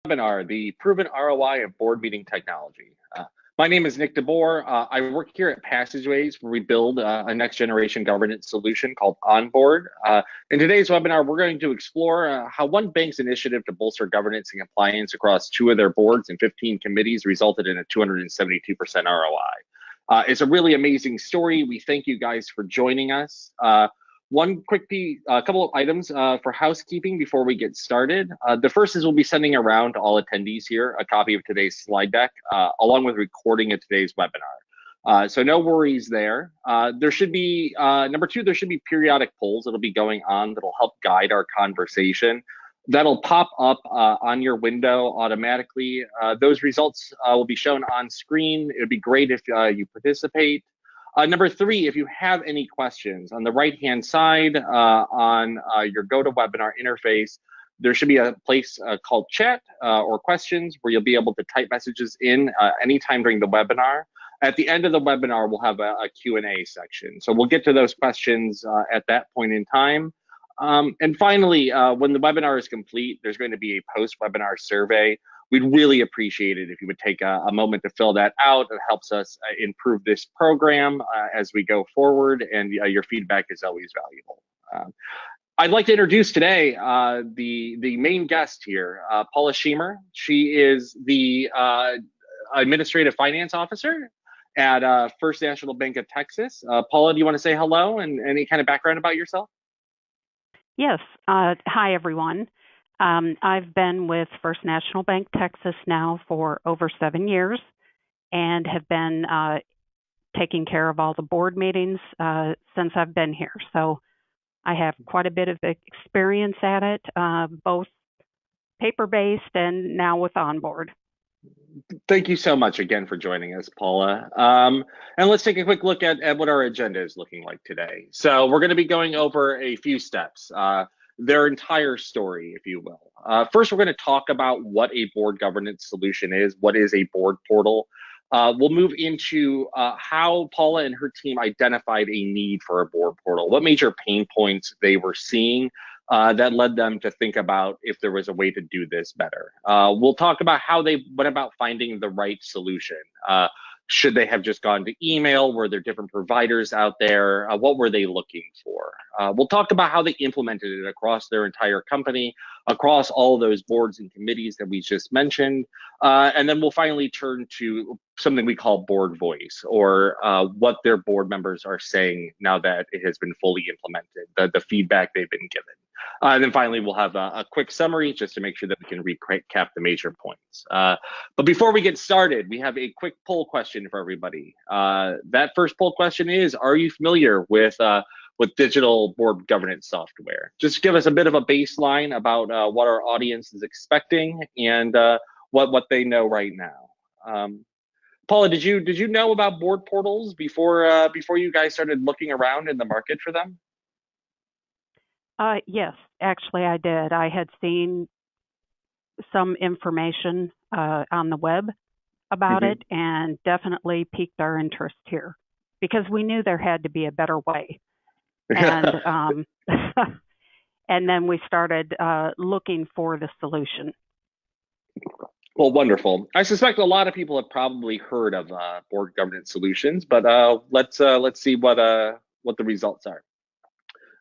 Webinar, the proven ROI of board meeting technology. My name is Nick DeBoer. I work here at Passageways where we build a next generation governance solution called OnBoard. In today's webinar, we're going to explore how one bank's initiative to bolster governance and compliance across 2 of their boards and 15 committees resulted in a 272% ROI. It's a really amazing story. We thank you guys for joining us. One quick couple of items for housekeeping before we get started. The first is we'll be sending around to all attendees here a copy of today's slide deck, along with recording of today's webinar. So no worries there. There should be, number 2, there should be periodic polls that'll be going on that'll help guide our conversation. That'll pop up on your window automatically. Those results will be shown on screen. It would be great if you participate. Number 3, if you have any questions, on the right-hand side on your GoToWebinar interface, there should be a place called chat or questions where you'll be able to type messages in anytime during the webinar. At the end of the webinar, we'll have a Q&A section. So we'll get to those questions at that point in time. And finally, when the webinar is complete, there's going to be a post-webinar survey. We'd really appreciate it if you would take a moment to fill that out. It helps us improve this program as we go forward, and your feedback is always valuable. I'd like to introduce today the main guest here, Paula Sheamer. She is the Administrative Finance Officer at First National Bank of Texas. Paula, do you want to say hello and any kind of background about yourself? Yes. Hi, everyone. I've been with First National Bank Texas now for over 7 years and have been taking care of all the board meetings since I've been here. So I have quite a bit of experience at it, both paper-based and now with OnBoard. Thank you so much again for joining us, Paula. And let's take a quick look at what our agenda is looking like today. So we're going to be going over a few steps. Their entire story, if you will. First, we're going to talk about what a board governance solution is, what is a board portal. We'll move into how Paula and her team identified a need for a board portal, what major pain points they were seeing that led them to think about if there was a way to do this better. We'll talk about how they went about finding the right solution. Should they have just gone to email? Were there different providers out there? What were they looking for? We'll talk about how they implemented it across their entire company, across all those boards and committees that we just mentioned. And then we'll finally turn to something we call board voice, or what their board members are saying now that it has been fully implemented, the feedback they've been given. And then finally, we'll have a quick summary just to make sure that we can recap the major points. But before we get started, we have a quick poll question for everybody. That first poll question is, are you familiar with digital board governance software? Just give us a bit of a baseline about what our audience is expecting and what they know right now. Paula, did you know about board portals before you guys started looking around in the market for them? Yes, actually I did. I had seen some information on the web about it and definitely piqued our interest here because we knew there had to be a better way. And, and then we started looking for the solution. Well, wonderful. I suspect a lot of people have probably heard of board governance solutions, but let's see what the results are.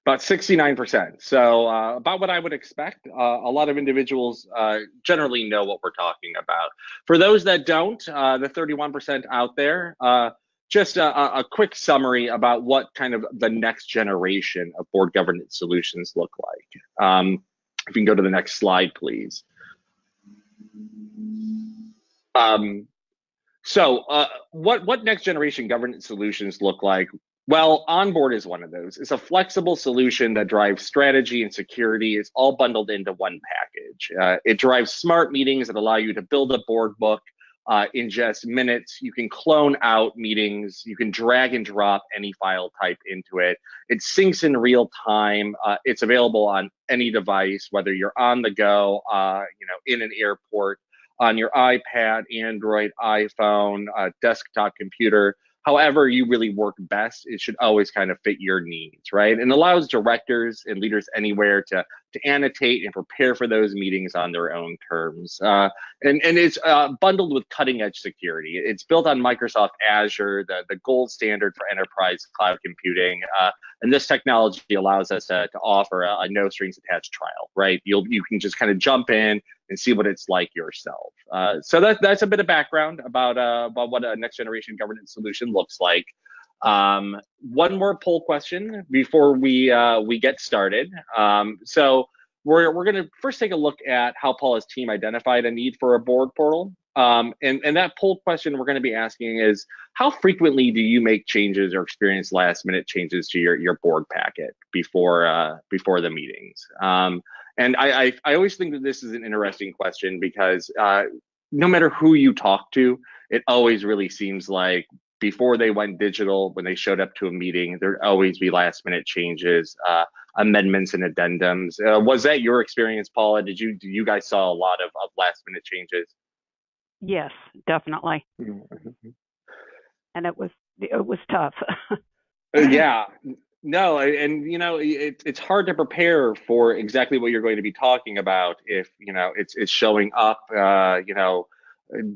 About 69%. So about what I would expect. A lot of individuals generally know what we're talking about. For those that don't, the 31% out there, just a quick summary about what kind of the next generation of board governance solutions look like. If you can go to the next slide, please. What next generation governance solutions look like? Well, OnBoard is one of those. It's a flexible solution that drives strategy and security. It's all bundled into one package. It drives smart meetings that allow you to build a board book in just minutes. You can clone out meetings. You can drag and drop any file type into it. It syncs in real time. It's available on any device, whether you're on the go, in an airport, on your iPad, Android, iPhone, desktop computer. however you really work best, it should always kind of fit your needs, right? And allows directors and leaders anywhere to annotate and prepare for those meetings on their own terms. And it's bundled with cutting edge security. It's built on Microsoft Azure, the gold standard for enterprise cloud computing. And this technology allows us to offer a no strings attached trial, right? You can just kind of jump in and see what it's like yourself. So that's a bit of background about what a next generation governance solution looks like. One more poll question before we get started. So we're going to first take a look at how Paula's team identified a need for a board portal. And that poll question we're going to be asking is, how frequently do you make changes or experience last minute changes to your board packet before the meetings? And I always think that this is an interesting question because no matter who you talk to, it always really seems like before they went digital, when they showed up to a meeting, there'd always be last minute changes, amendments and addendums. Was that your experience, Paula? Do you guys saw a lot of last minute changes? Yes, definitely. Mm-hmm. And it was tough. Yeah, no, and it's hard to prepare for exactly what you're going to be talking about if it's showing up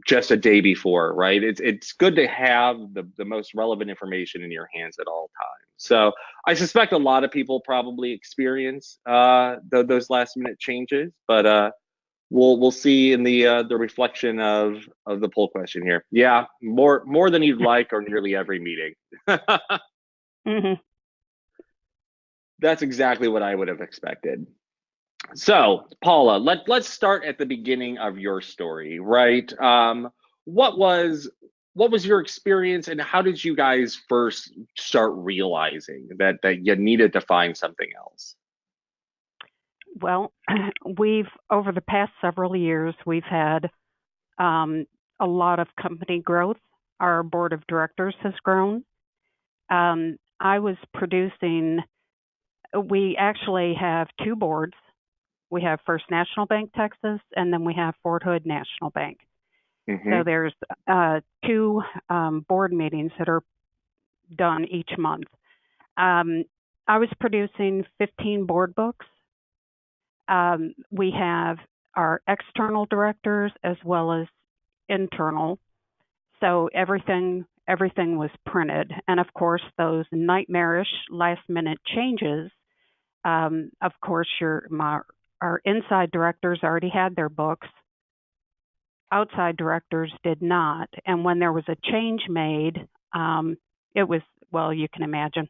just a day before, right? It's good to have the most relevant information in your hands at all times. So I suspect a lot of people probably experience those last minute changes, but we'll see in the reflection of the poll question here. Yeah, more than you'd like, or nearly every meeting. Hmm. That's exactly what I would have expected. So, Paula, let's start at the beginning of your story, right? What was your experience, and how did you guys first start realizing that you needed to find something else? Well, we've over the past several years, we've had a lot of company growth. Our board of directors has grown. I was producing. We actually have two boards. We have First National Bank Texas, and then we have Fort Hood National Bank. So Mm-hmm. there's two board meetings that are done each month. Um, I was producing 15 board books. We have our external directors as well as internal. So everything was printed, and of course those nightmarish last minute changes. Of course, our inside directors already had their books. Outside directors did not, and when there was a change made, it was, well, you can imagine.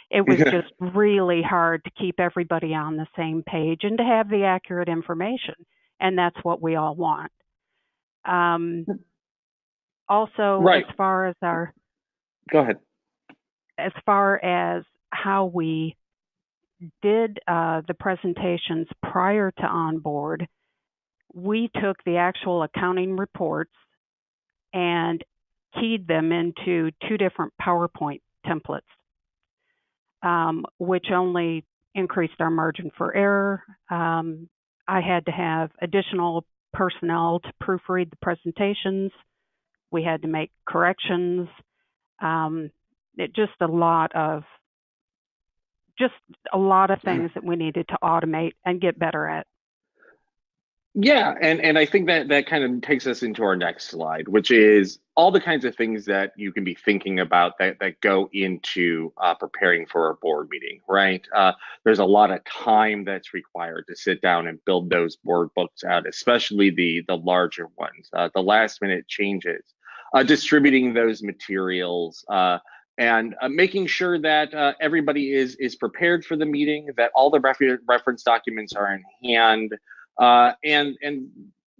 It was just really hard to keep everybody on the same page and to have the accurate information, and that's what we all want. Um, Also, Right. Go ahead. as far as how we did the presentations prior to OnBoard, we took the actual accounting reports and keyed them into two different PowerPoint templates, which only increased our margin for error. I had to have additional personnel to proofread the presentations. We had to make corrections. Just a lot of things that we needed to automate and get better at. Yeah, and I think that kind of takes us into our next slide, which is all the kinds of things that you can be thinking about that go into preparing for a board meeting, right? There's a lot of time that's required to sit down and build those board books out, especially the larger ones, the last minute changes, distributing those materials. And making sure that everybody is prepared for the meeting, that all the reference documents are in hand, and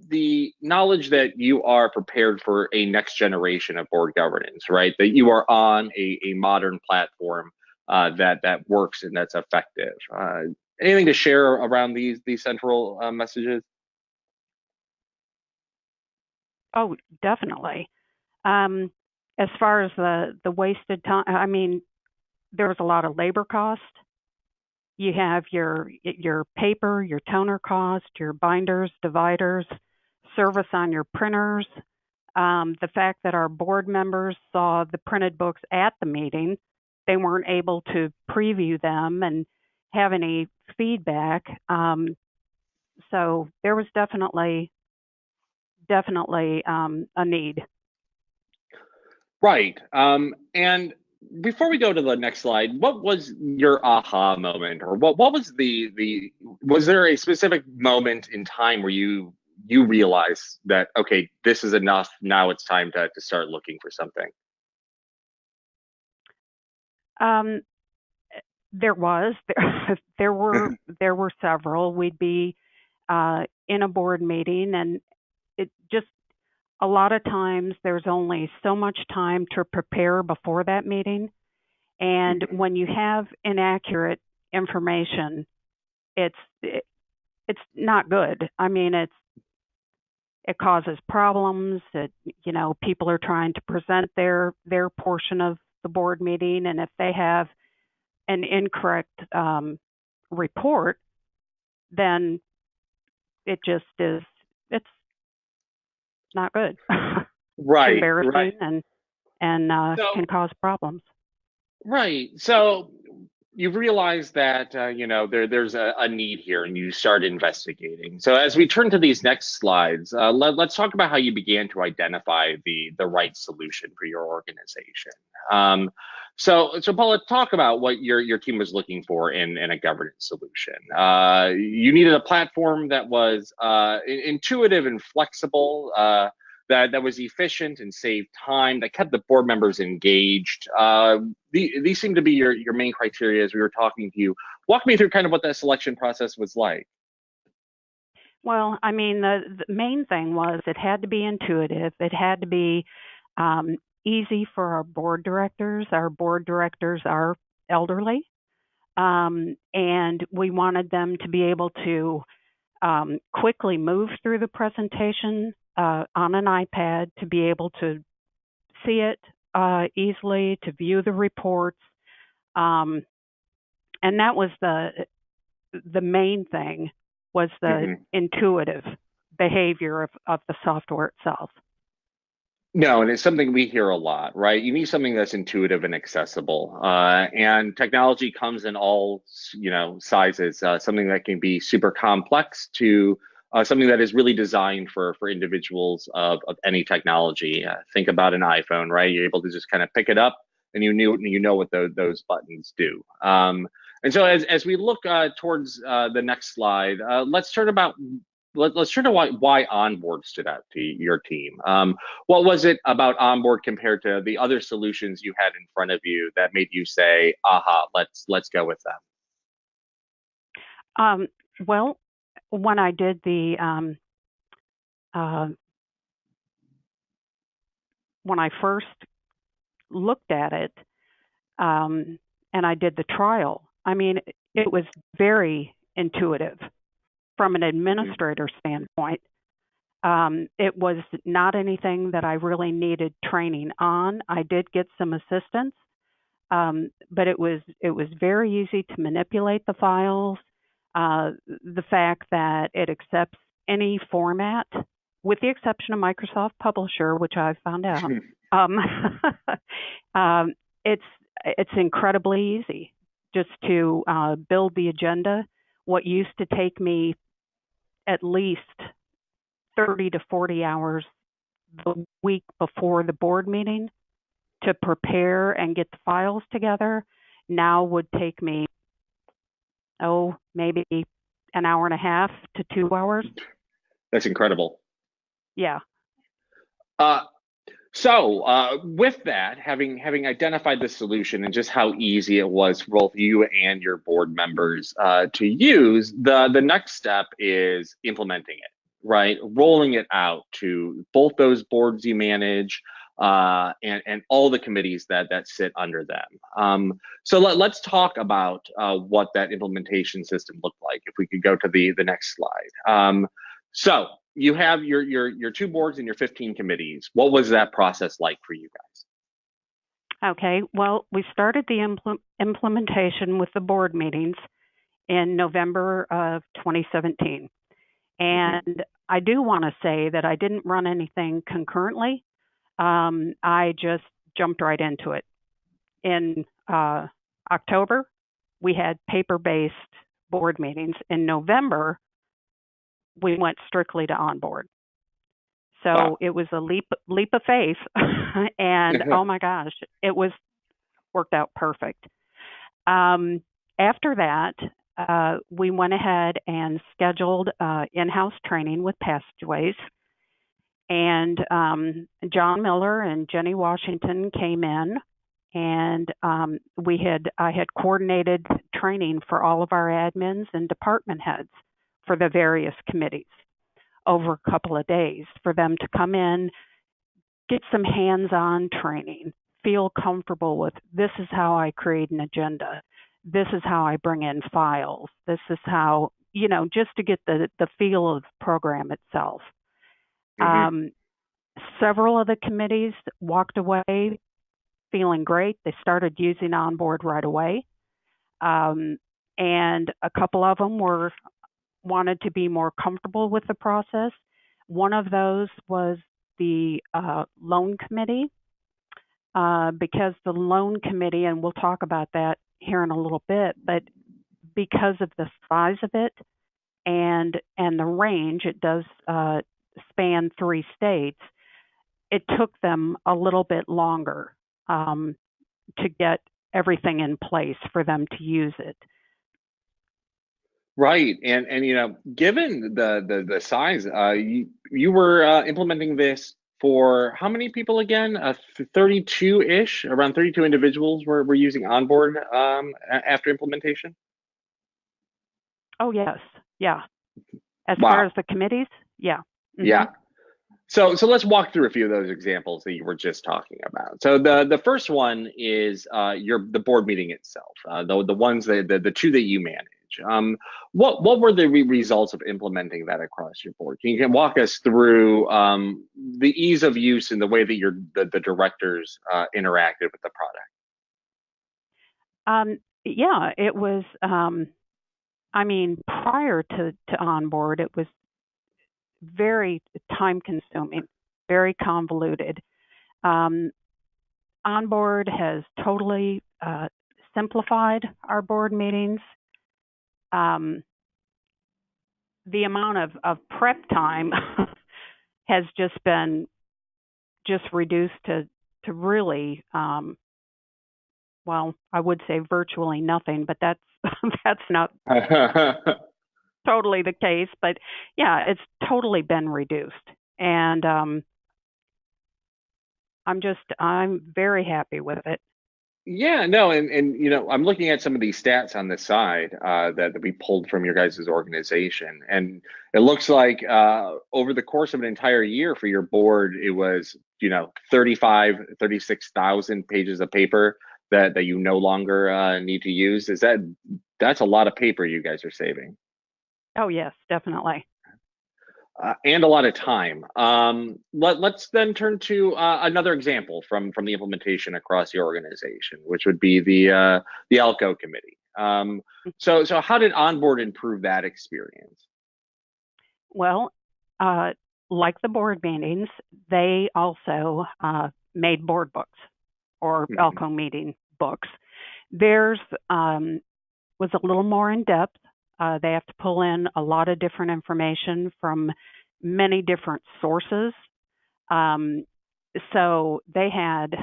the knowledge that you are prepared for a next generation of board governance, right? That you are on a modern platform that works and that's effective. Anything to share around these central messages? Oh, definitely. As far as the wasted time, I mean, there was a lot of labor cost. You have your paper, your toner cost, your binders, dividers, service on your printers, The fact that our board members saw the printed books at the meeting, they weren't able to preview them and have any feedback. So there was definitely a need. Right. And before we go to the next slide, what was your aha moment, or what was was there a specific moment in time where you realized that, okay, this is enough, now it's time to start looking for something? Um, there was there were several. We'd be in a board meeting, and it just a lot of times there's only so much time to prepare before that meeting. And Mhm. when you have inaccurate information, it's it's not good. I mean, it causes problems. People are trying to present their portion of the board meeting, and if they have an incorrect report, then it just is. It's not good. It's Right, right. embarrassing and So can cause problems. right. So you've realized that there's a need here, and you start investigating. So as we turn to these next slides, let's talk about how you began to identify the right solution for your organization. Um, so Paula, talk about what your team was looking for in a governance solution. You needed a platform that was intuitive and flexible. That was efficient and saved time, that kept the board members engaged. These seem to be your main criteria as we were talking to you. Walk me through kind of what that selection process was like. Well, I mean, the main thing was it had to be intuitive. It had to be easy for our board directors. Our board directors are elderly, and we wanted them to be able to quickly move through the presentation on an iPad, to be able to see it easily, to view the reports. Um, and that was the main thing, was the Mhm. intuitive behavior of the software itself. No, and it's something we hear a lot, right? You need something that's intuitive and accessible. And technology comes in all, sizes. Something that can be super complex to something that is really designed for individuals of any technology. Think about an iPhone, right? You're able to just kind of pick it up, and you know what those buttons do. And so as we look towards the next slide, let's turn to why OnBoard stood out to your team. What was it about OnBoard compared to the other solutions you had in front of you that made you say, "Aha, let's go with them"? Um, well, when I did uh, when I first looked at it, and I did the trial, I mean, it was very intuitive from an Mhm. administrator standpoint. It was not anything that I really needed training on. I did get some assistance, but it was very easy to manipulate the files. The fact that it accepts any format, with the exception of Microsoft Publisher, which I found out, um, um, it's it's incredibly easy just to build the agenda. What used to take me at least 30 to 40 hours the week before the board meeting to prepare and get the files together now would take me, maybe an hour and a half to 2 hours. That's incredible. Yeah. Uh, so with that, having identified the solution and just how easy it was for both you and your board members to use, the next step is implementing it, right? Rolling it out to both those boards you manage, and all the committees that sit under them. So let's talk about what that implementation system looked like. If we could go to the next slide. So you have your two boards and your 15 committees. What was that process like for you guys? Okay. Well, we started the implementation with the board meetings in November of 2017. And I do want to say that I didn't run anything concurrently. I just jumped right into it. In October, we had paper-based board meetings. In November, we went strictly to OnBoard. So Wow. it was a leap of faith, and oh my gosh, it was worked out perfect. After that, we went ahead and scheduled in-house training with Passageways, and John Miller and Jenny Washington came in, and I had coordinated training for all of our admins and department heads for the various committees over a couple of days for them to come in, get some hands-on training, feel comfortable with this is how I create an agenda. This is how I bring in files. This is how, just to get the feel of the program itself. Hmm. Several of the committees walked away feeling great. They started using OnBoard right away. And a couple of them wanted to be more comfortable with the process. One of those was the loan committee, because the loan committee, and we'll talk about that here in a little bit, but because of the size of it and the range, it does span 3 states. It took them a little bit longer to get everything in place for them to use it. Right, and given the size, you were implementing this for how many people again? 32-ish, around 32 individuals were using OnBoard after implementation. Oh, yes. Yeah. As far Wow. as the committees, yeah. Yeah. So let's walk through a few of those examples that you were just talking about. So the first one is the board meeting itself. The ones the two that you manage. What were the results of implementing that across your board? Can you walk us through the ease of use and the way that the directors interacted with the product? Yeah, it was. Prior to OnBoard, it was very time consuming, very convoluted. Um, OnBoard has totally simplified our board meetings. The amount of prep time has just been reduced to really, well, I would say virtually nothing, but that's that's not totally the case. But yeah, it's totally been reduced, and I'm very happy with it. Yeah, no, and I'm looking at some of these stats on the side that we pulled from your guys' organization, and it looks like over the course of an entire year for your board, it was 36,000 pages of paper that you no longer need to use. That's a lot of paper you guys are saving? Oh yes, definitely. And a lot of time. Let's then turn to another example from the implementation across your organization, which would be the ALCO committee. So how did OnBoard improve that experience? Well, like the board meetings, they also made board books or Mhm. ALCO meeting books. Theirs was a little more in depth. They have to pull in a lot of different information from many different sources. Um, so they had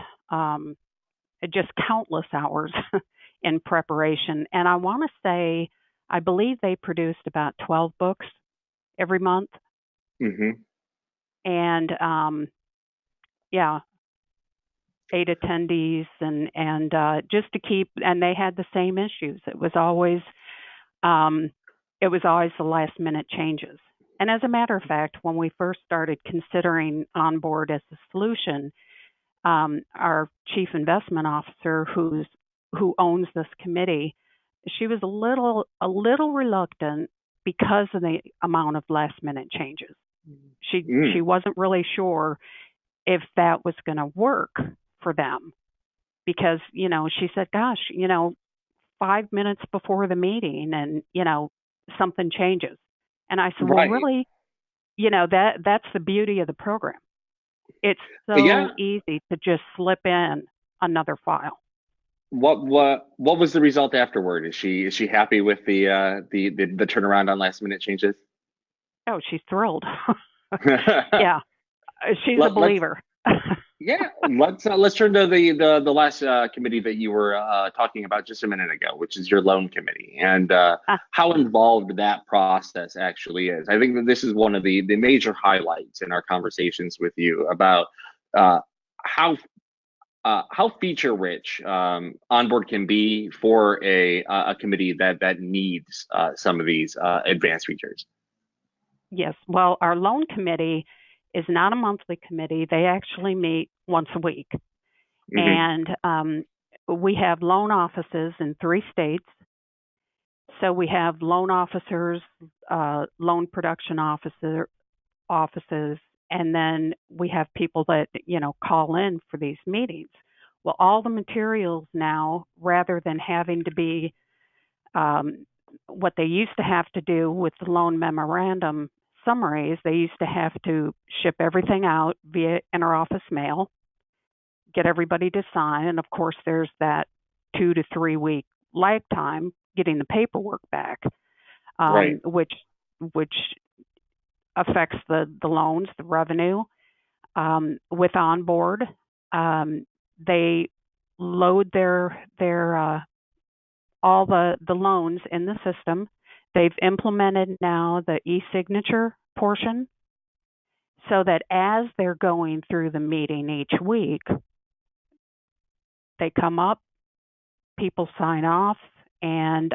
just countless hours in preparation. And I want to say, I believe they produced about 12 books every month. Mhm. And yeah, 8 attendees and just to keep, and they had the same issues. Um, it was always the last minute changes. And as a matter of fact, when we first started considering OnBoard as a solution, our chief investment officer, who owns this committee, she was a little reluctant because of the amount of last minute changes. She Mm. wasn't really sure if that was going to work for them because she said, "Gosh, 5 minutes before the meeting, and something changes." And I said, well, Right. really, that's the beauty of the program. It's Yeah. so easy to just slip in another file. What was the result afterward? Is she happy with the turnaround on last minute changes? Oh, she's thrilled. Let, Yeah, she's a let's believer. Yeah, let's turn to the last committee that you were talking about just a minute ago, which is your loan committee, and how involved that process actually is. I think that this is one of the major highlights in our conversations with you about uh, how how feature rich onboard can be for a committee that needs some of these advanced features. Yes. Well, our loan committee is not a monthly committee. They actually meet once a week. Hmm. And we have loan offices in 3 states. So we have loan officers, loan production offices, and then we have people that, call in for these meetings. Well, all the materials now, rather than having to be um, what they used to have to do with the loan memorandum summaries, they used to have to ship everything out via interoffice mail, get everybody to sign, and of course, there's that 2 to 3 week lag time getting the paperwork back, Right. which affects the loans, the revenue. With OnBoard, they load their all the loans in the system. They've implemented now the e-signature portion so that as they're going through the meeting each week, they come up, people sign off, and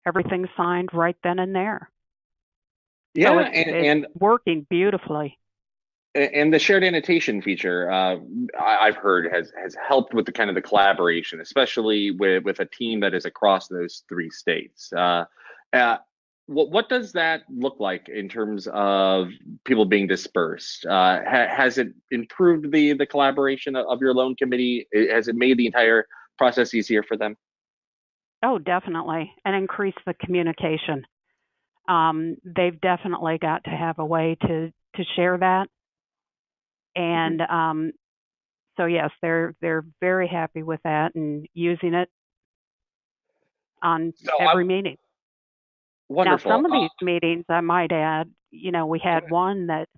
everything's signed right then and there. So Yeah, it's working beautifully. and the shared annotation feature, I've heard has helped with the kind of the collaboration, especially with a team that is across those 3 states. Uh, what does that look like in terms of people being dispersed? Has it improved the collaboration of your loan committee? Has it made the entire process easier for them? Oh, definitely, and increase the communication. They've definitely got to have a way to share that, Mhm. and so yes, they're very happy with that and using it on So every meeting. Now, wonderful. some of these meetings, I might add, we Go had ahead. one that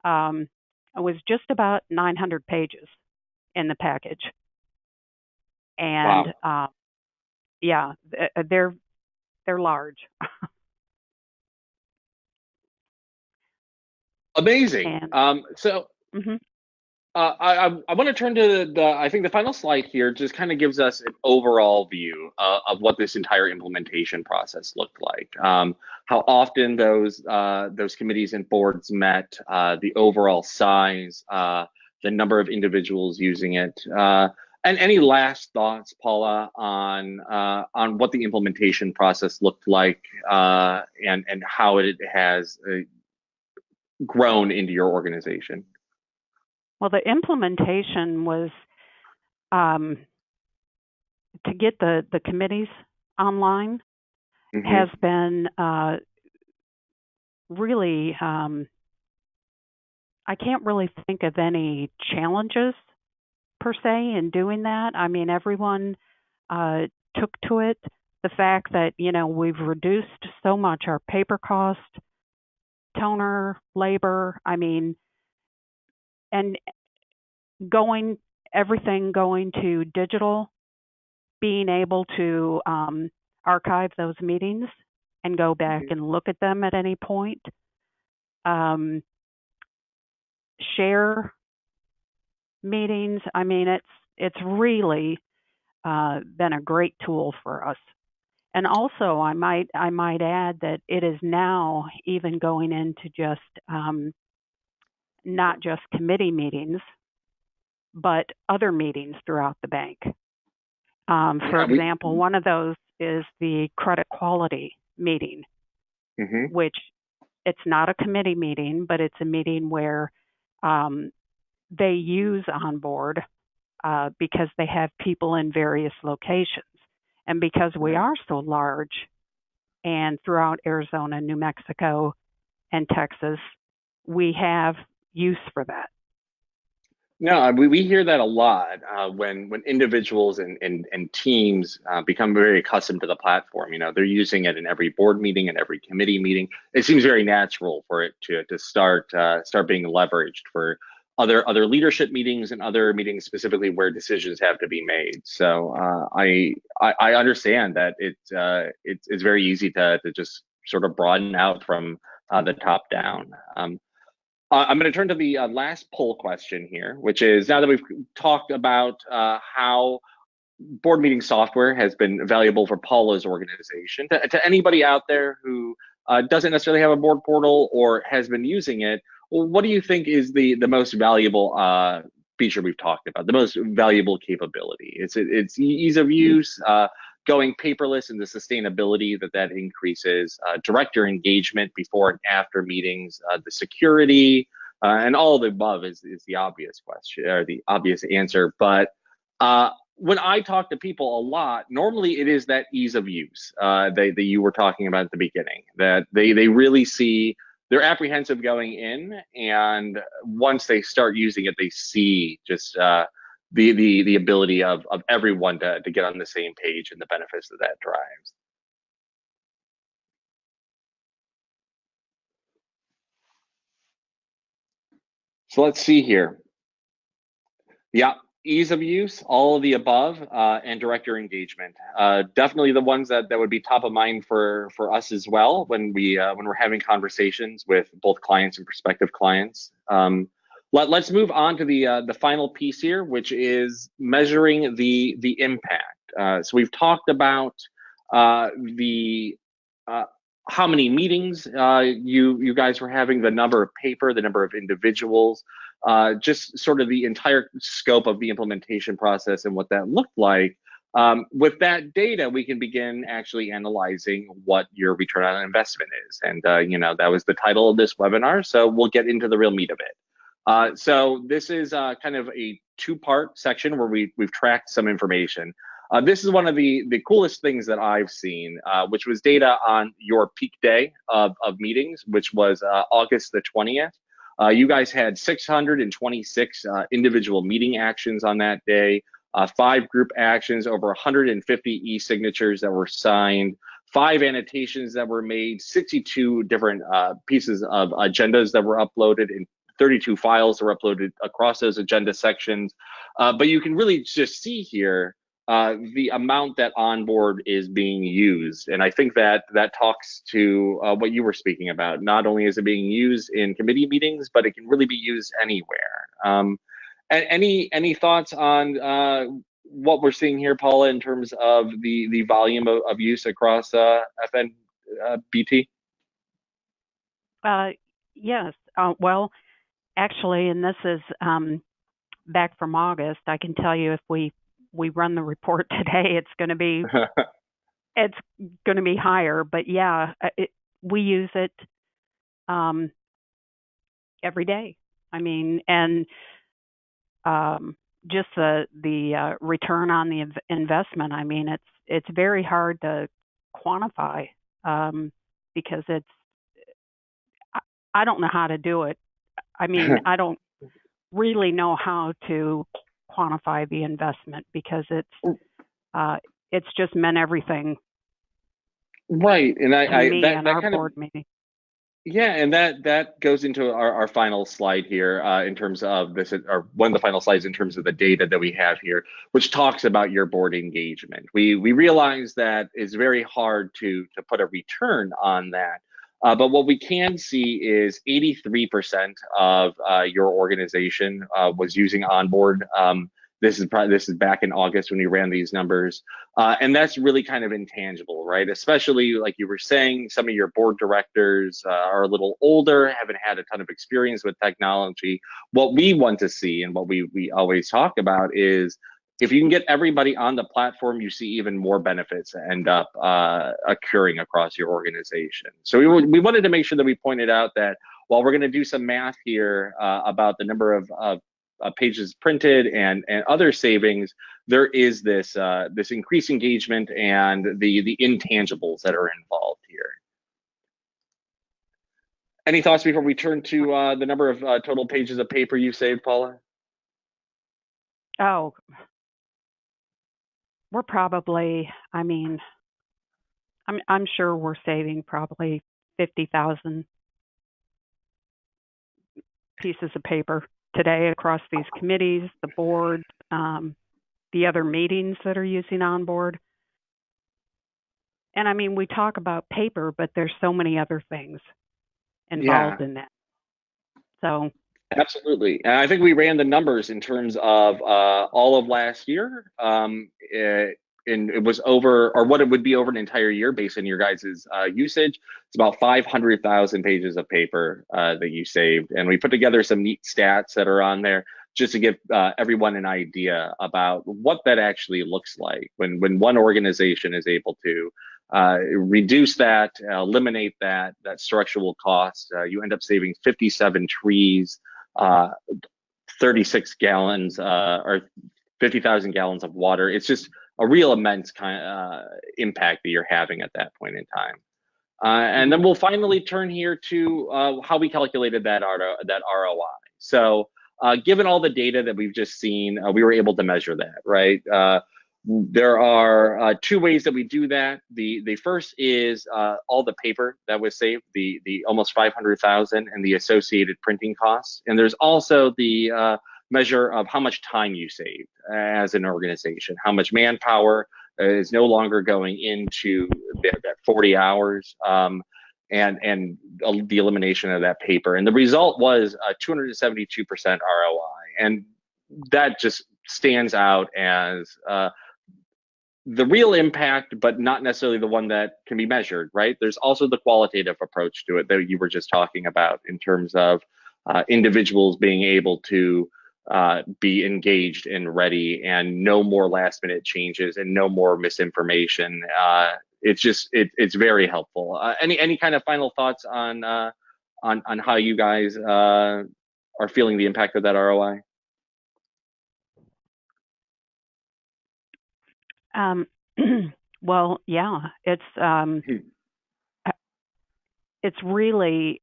um, was just about 900 pages in the package, and Wow, yeah, they're large, amazing. and So mhm. I want to turn to I think the final slide here just kind of gives us an overall view of what this entire implementation process looked like. How often those committees and boards met, the overall size, the number of individuals using it, and any last thoughts, Paula, on what the implementation process looked like, and how it has grown into your organization. Well, the implementation was um, to get the committees online has Hmm. been really, I can't really think of any challenges per se in doing that. I mean, everyone uh, took to it. The fact that, we've reduced so much our paper cost, toner, labor, I mean, and going, everything going to digital, being able to archive those meetings and go back and look at them at any point, um, share meetings. I mean, it's really been a great tool for us. And also, I might add that it is now even going into just not just committee meetings, but other meetings throughout the bank. For Yeah, we. example, one of those is the credit quality meeting, Mhm. which it's not a committee meeting, but it's a meeting where um, they use OnBoard because they have people in various locations. And because we Right. are so large, and throughout Arizona, New Mexico, and Texas, we have use for that. No, we hear that a lot when individuals and teams become very accustomed to the platform. You know, they're using it in every board meeting and every committee meeting. It seems very natural for it to start being leveraged for other leadership meetings and other meetings specifically where decisions have to be made. So I understand that it's very easy to just sort of broaden out from the top down. I'm going to turn to the last poll question here, which is now that we've talked about how board meeting software has been valuable for Paula's organization, to anybody out there who doesn't necessarily have a board portal or has been using it, well, what do you think is the most valuable feature we've talked about, the most valuable capability? It's ease of use, going paperless, and the sustainability that increases, director engagement before and after meetings, the security, and all of the above is the obvious question or the obvious answer. But when I talk to people a lot, normally it is that ease of use that you were talking about at the beginning, that they really see, they're apprehensive going in, and once they start using it, they see just the ability of everyone to get on the same page and the benefits that drives. So let's see here. Yeah, ease of use, all of the above, and director engagement. Definitely the ones that would be top of mind for us as well when we're having conversations with both clients and prospective clients. Let's move on to the final piece here, which is measuring the impact. So we've talked about the how many meetings you guys were having, the number of paper, the number of individuals, just sort of the entire scope of the implementation process and what that looked like. With that data, we can begin actually analyzing what your return on investment is. And that was the title of this webinar. So we'll get into the real meat of it. So this is kind of a two-part section where we've tracked some information. This is one of the coolest things that I've seen, which was data on your peak day of meetings, which was August the 20th. You guys had 626 individual meeting actions on that day, 5 group actions, over 150 e-signatures that were signed, 5 annotations that were made, 62 different pieces of agendas that were uploaded, and 32 files that were uploaded across those agenda sections. But you can really just see here the amount that OnBoard is being used. And I think that talks to what you were speaking about. Not only is it being used in committee meetings, but it can really be used anywhere. Any thoughts on what we're seeing here, Paula, in terms of the volume of use across FNBT? Yes. Well, actually, and this is back from August, I can tell you if we run the report today, it's going to be higher. But yeah, we use it every day. I mean, and just the return on the investment. I mean, it's very hard to quantify because I don't know how to do it. I mean, I don't really know how to quantify the investment because it's just meant everything. Right, and that kind board of meeting. Yeah, and that goes into our final slide here in terms of this, or one of the final slides in terms of the data that we have here, which talks about your board engagement. We realize that it's very hard to put a return on that. But what we can see is 83% of your organization was using OnBoard. This is back in August when we ran these numbers, and that's really kind of intangible, right? Especially like you were saying, some of your board directors are a little older, haven't had a ton of experience with technology. What we want to see and what we always talk about is, if you can get everybody on the platform, you see even more benefits end up occurring across your organization. So we wanted to make sure that we pointed out that while we're going to do some math here about the number of pages printed and other savings, there is this increased engagement and the intangibles that are involved here. Any thoughts before we turn to the number of total pages of paper you saved, Paula? Oh, we're probably, I'm sure we're saving probably 50,000 pieces of paper today across these committees, the board, the other meetings that are using OnBoard. And we talk about paper, but there's so many other things involved in that. So absolutely. And I think we ran the numbers in terms of all of last year. And it was over, or what it would be over an entire year based on your guys' usage. It's about 500,000 pages of paper that you saved. And we put together some neat stats that are on there just to give everyone an idea about what that actually looks like when one organization is able to reduce that, eliminate that structural cost. You end up saving 57 trees, 36 gallons or 50,000 gallons of water. It's just a real immense impact that you're having at that point in time. And then we'll finally turn here to how we calculated that ROI. So given all the data that we've just seen, we were able to measure that, right? There are two ways that we do that. The first is all the paper that was saved, the almost 500,000 and the associated printing costs. And there's also the measure of how much time you saved as an organization, how much manpower is no longer going into that 40 hours and the elimination of that paper. And the result was 272% ROI. And that just stands out as the real impact, but not necessarily the one that can be measured, right? There's also the qualitative approach to it that you were just talking about in terms of individuals being able to be engaged and ready, and no more last minute changes and no more misinformation. It's very helpful. Any kind of final thoughts on how you guys are feeling the impact of that ROI? Well, yeah, it's really,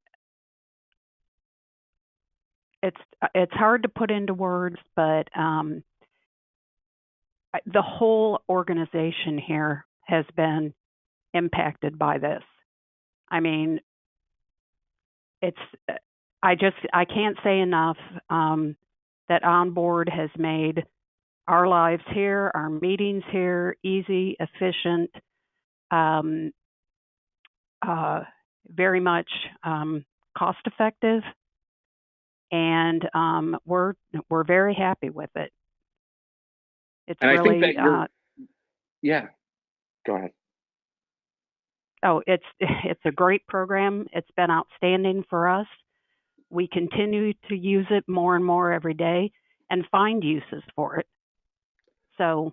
it's hard to put into words, but the whole organization here has been impacted by this. I can't say enough that OnBoard has made our lives here, our meetings here, easy, efficient, very much cost effective, and we're very happy with it. And really, I think that yeah, go ahead. Oh, it's a great program. It's been outstanding for us. We continue to use it more and more every day and find uses for it. So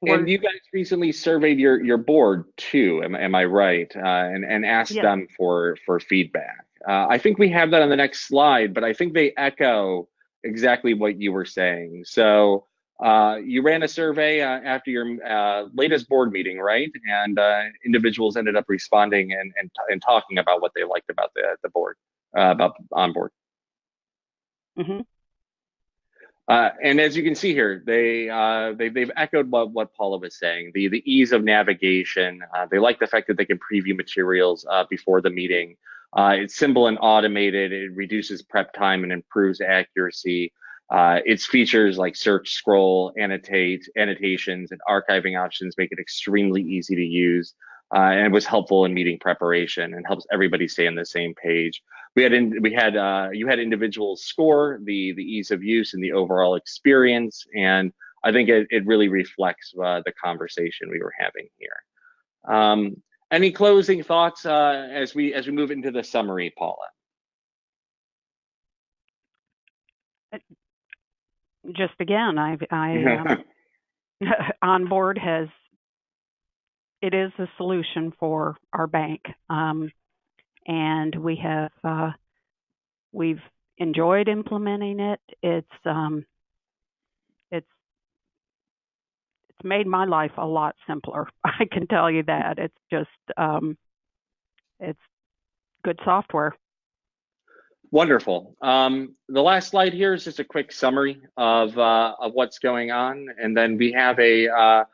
and you guys recently surveyed your board too, am I right? And asked them for feedback. I think we have that on the next slide, but I think they echo exactly what you were saying. So you ran a survey after your latest board meeting, right? And individuals ended up responding and talking about what they liked about the board, about OnBoard. Mm-hmm. And as you can see here, they've echoed what Paula was saying. The ease of navigation. They like the fact that they can preview materials before the meeting. It's simple and automated. It reduces prep time and improves accuracy. Its features like search, scroll, annotations, and archiving options make it extremely easy to use. And it was helpful in meeting preparation and helps everybody stay on the same page. You had individuals score the ease of use and the overall experience, and I think it really reflects the conversation we were having here. Any closing thoughts as we move into the summary, Paula? Just again, OnBoard it is a solution for our bank, and we've enjoyed implementing it. It's made my life a lot simpler. I can tell you that. It's just it's good software. Wonderful. The last slide here is just a quick summary of what's going on, and then we have a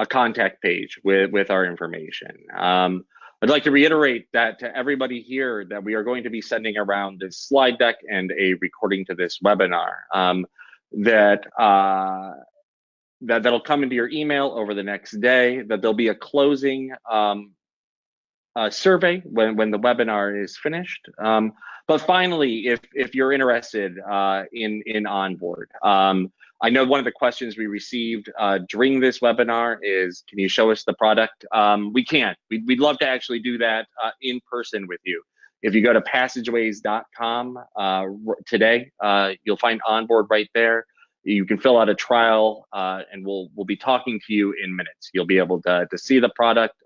contact page with our information. I'd like to reiterate that to everybody here that we are going to be sending around this slide deck and a recording to this webinar that'll come into your email over the next day. That there'll be a closing survey when the webinar is finished. But finally, if you're interested in OnBoard, I know one of the questions we received during this webinar is, can you show us the product? We can't. We'd love to actually do that in person with you. If you go to passageways.com today, you'll find OnBoard right there. You can fill out a trial, and we'll be talking to you in minutes. You'll be able to see the product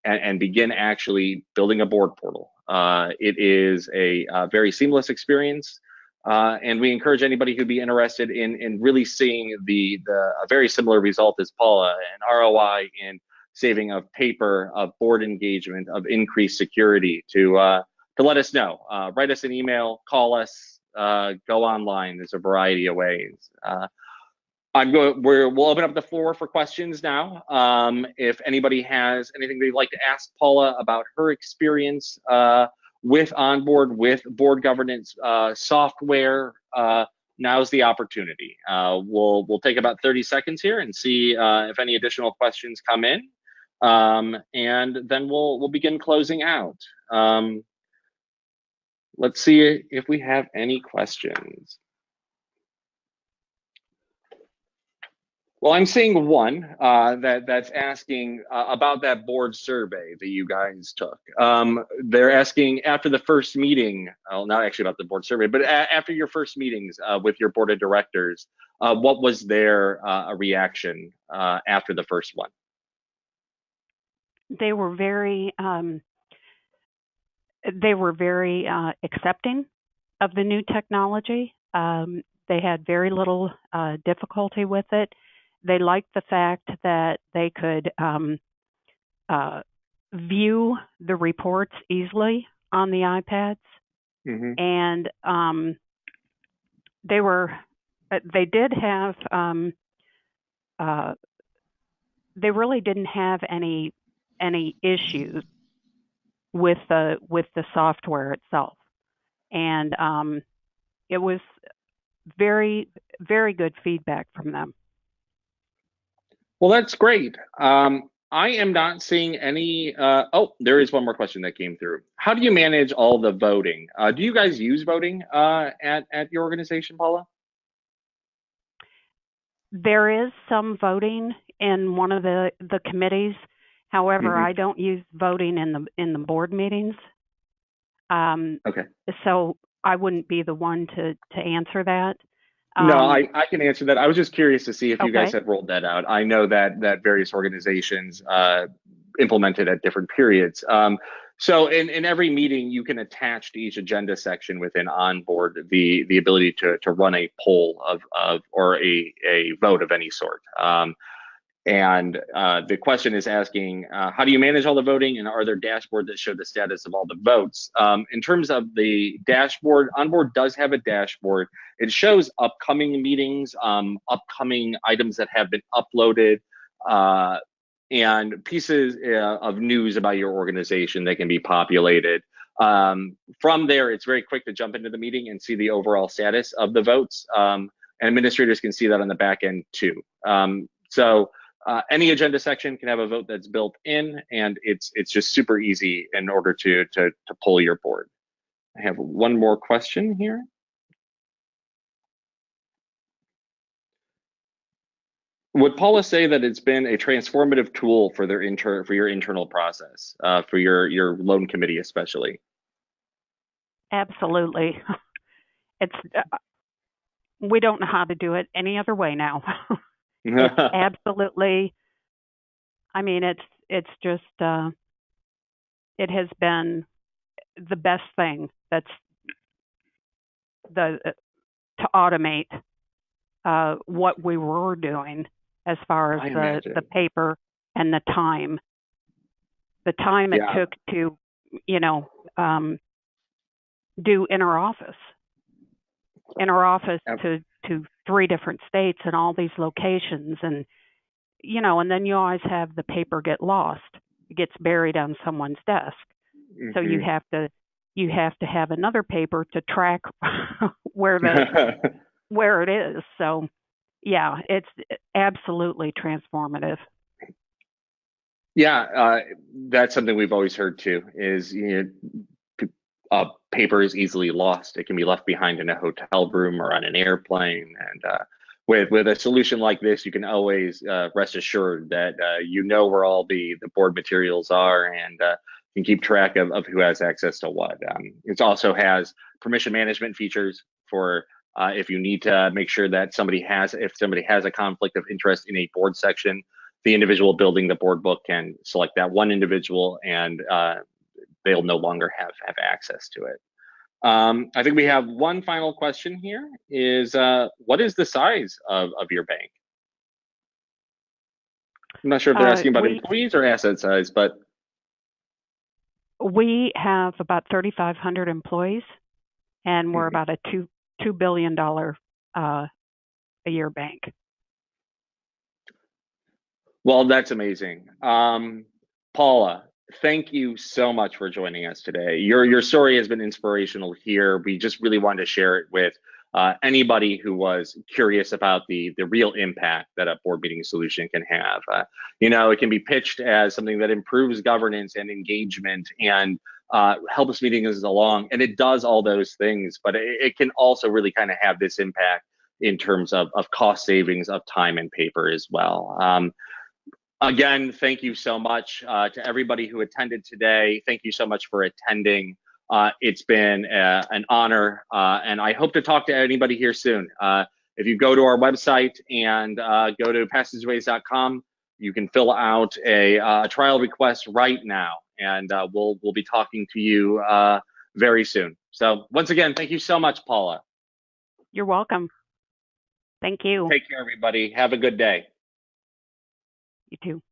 and begin actually building a board portal. It is a very seamless experience, and we encourage anybody who'd be interested in really seeing a very similar result as Paula, an ROI in saving of paper, of board engagement, of increased security, to let us know. Write us an email, call us, go online. There's a variety of ways. We'll open up the floor for questions now. If anybody has anything they'd like to ask Paula about her experience with OnBoard, with board governance software, now's the opportunity. We'll take about 30 seconds here and see if any additional questions come in, and then we'll begin closing out. Let's see if we have any questions. Well, I'm seeing one that's asking about that board survey that you guys took. They're asking after the first meeting, well, not actually about the board survey, but after your first meetings with your board of directors, what was their reaction after the first one? They were very accepting of the new technology. They had very little difficulty with it. They liked the fact that they could view the reports easily on the iPads, and they really didn't have any issues with the software itself, and it was very, very good feedback from them. Well, that's great. I am not seeing any. Oh, there is one more question that came through. How do you manage all the voting? Do you guys use voting at your organization, Paula? There is some voting in one of the committees. However, I don't use voting in the board meetings. Okay. So I wouldn't be the one to answer that. No, I can answer that. I was just curious to see if you guys Okay. had rolled that out. I know that various organizations implemented at different periods. So in every meeting, you can attach to each agenda section within OnBoard the ability to run a poll or a vote of any sort. And the question is asking, how do you manage all the voting, and are there dashboards that show the status of all the votes? In terms of the dashboard, OnBoard does have a dashboard. It shows upcoming meetings, upcoming items that have been uploaded, and pieces of news about your organization that can be populated. From there, it's very quick to jump into the meeting and see the overall status of the votes. And administrators can see that on the back end too. Any agenda section can have a vote that's built in, and it's just super easy in order to pull your board. I have one more question here. Would Paula say that it's been a transformative tool for your internal process, for your loan committee especially? Absolutely. It's we don't know how to do it any other way now. It's absolutely. I mean, it's just it has been the best thing that's to automate what we were doing as far as I the imagine. paper and the time it Yeah. took to, you know, do inter-office Ab- to 3 different states and all these locations. And, you know, and then you always have the paper get lost. It gets buried on someone's desk. So you mhm. have to have another paper to track where it is. So yeah, it's absolutely transformative. Yeah, that's something we've always heard too. Is paper is easily lost. It can be left behind in a hotel room or on an airplane. And with a solution like this, you can always rest assured that you know where all the board materials are, and can keep track of who has access to what. It also has permission management features for if you need to make sure that if somebody has a conflict of interest in a board section, the individual building the board book can select that one individual, and they'll no longer have access to it. I think we have one final question here. Is what is the size of your bank? I'm not sure if they're Uh, asking about we employees or asset size, but we have about 3,500 employees, and we're mhm. about a $2 billion a year bank. Well, that's amazing. Paula, thank you so much for joining us today. Your story has been inspirational here. We just really wanted to share it with anybody who was curious about the real impact that a board meeting solution can have. It can be pitched as something that improves governance and engagement and helps meetings along, and it does all those things. But it can also really kind of have this impact in terms of cost savings of time and paper as well. Again, thank you so much to everybody who attended today. Thank you so much for attending. It's been an honor, and I hope to talk to anybody here soon. If you go to our website and go to passageways.com, you can fill out a trial request right now, and we'll be talking to you very soon. So once again, thank you so much, Paula. You're welcome. Thank you. Take care, everybody. Have a good day. You too.